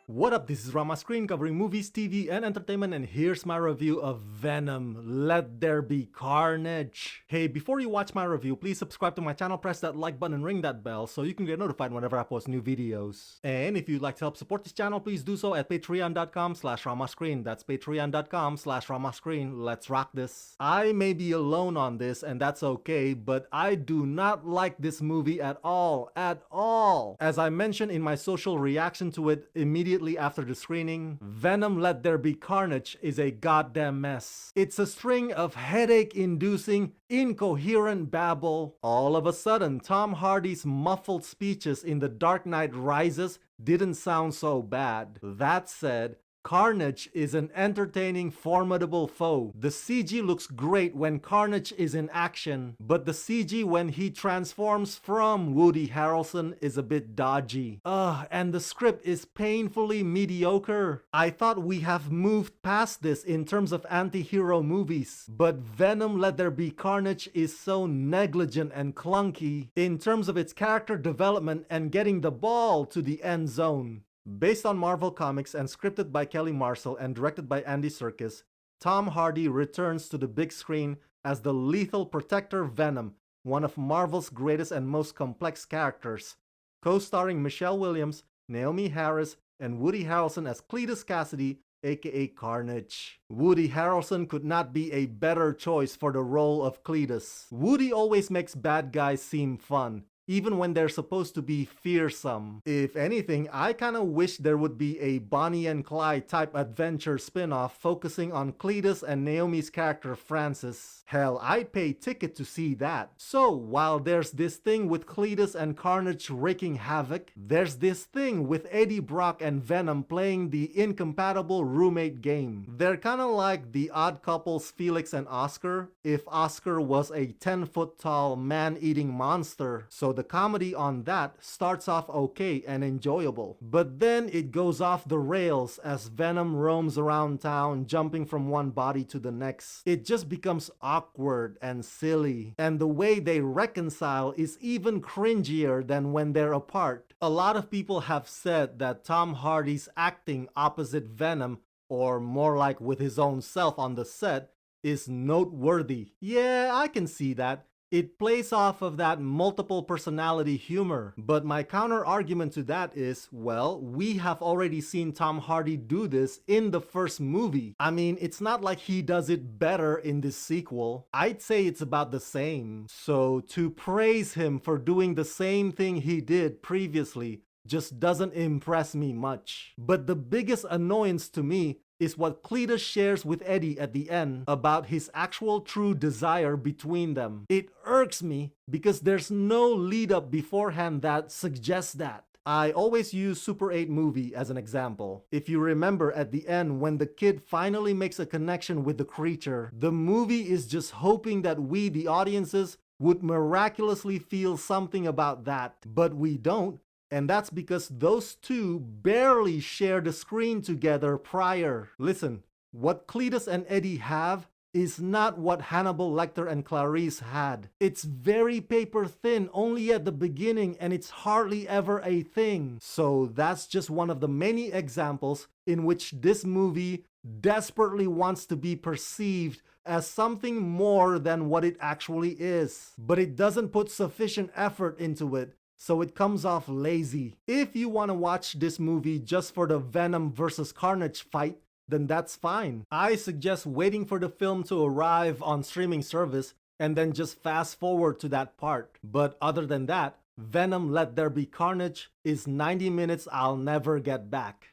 What up, this is Rama Screen covering movies, TV, and entertainment, and here's my review of Venom, Let There Be Carnage. Hey, before you watch my review, please subscribe to my channel, press that like button, and ring that bell so you can get notified whenever I post new videos. And if you'd like to help support this channel, please do so at patreon.com/ramascreen. That's patreon.com/ramascreen. Let's rock this. I may be alone on this, and that's okay, but I do not like this movie at all. As I mentioned in my social reaction to it immediately after the screening, Venom Let There Be Carnage is a goddamn mess. It's a string of headache-inducing, incoherent babble. All of a sudden, Tom Hardy's muffled speeches in The Dark Knight Rises didn't sound so bad. That said, Carnage is an entertaining, formidable foe. The CG looks great when Carnage is in action, but the CG when he transforms from Woody Harrelson is a bit dodgy. And the script is painfully mediocre. I thought we have moved past this in terms of anti-hero movies, but Venom Let There Be Carnage is so negligent and clunky in terms of its character development and getting the ball to the end zone. Based on Marvel Comics and scripted by Kelly Marcel and directed by Andy Serkis, Tom Hardy returns to the big screen as the lethal protector Venom, one of Marvel's greatest and most complex characters, co-starring Michelle Williams, Naomi Harris, and Woody Harrelson as Cletus Cassidy, aka Carnage. Woody Harrelson could not be a better choice for the role of Cletus. Woody always makes bad guys seem fun, even when they're supposed to be fearsome. If anything, I kinda wish there would be a Bonnie and Clyde type adventure spin-off focusing on Cletus and Naomi's character Francis. Hell, I'd pay ticket to see that. So, while there's this thing with Cletus and Carnage wreaking havoc, there's this thing with Eddie Brock and Venom playing the incompatible roommate game. They're kinda like the odd couples Felix and Oscar, if Oscar was a 10-foot tall man-eating monster. So the comedy on that starts off okay and enjoyable, but then it goes off the rails as Venom roams around town jumping from one body to the next. It just becomes awkward and silly, and the way they reconcile is even cringier than when they're apart. A lot of people have said that Tom Hardy's acting opposite Venom, or more like with his own self on the set, is noteworthy. Yeah, I can see that. It plays off of that multiple personality humor, but my counter argument to that is, well, we have already seen Tom Hardy do this in the first movie. I mean, it's not like he does it better in this sequel. I'd say it's about the same. So to praise him for doing the same thing he did previously just doesn't impress me much. But the biggest annoyance to me is what Cletus shares with Eddie at the end about his actual true desire between them. It irks me because there's no lead up beforehand that suggests that. I always use Super 8 movie as an example. If you remember at the end when the kid finally makes a connection with the creature, the movie is just hoping that we, the audiences, would miraculously feel something about that, but we don't. And that's because those two barely share the screen together prior. Listen, what Cletus and Eddie have is not what Hannibal Lecter and Clarice had. It's very paper thin only at the beginning, and it's hardly ever a thing. So that's just one of the many examples in which this movie desperately wants to be perceived as something more than what it actually is. But it doesn't put sufficient effort into it, so it comes off lazy. If you want to watch this movie just for the Venom versus Carnage fight, then that's fine. I suggest waiting for the film to arrive on streaming service and then just fast forward to that part. But other than that, Venom Let There Be Carnage is 90 minutes I'll never get back.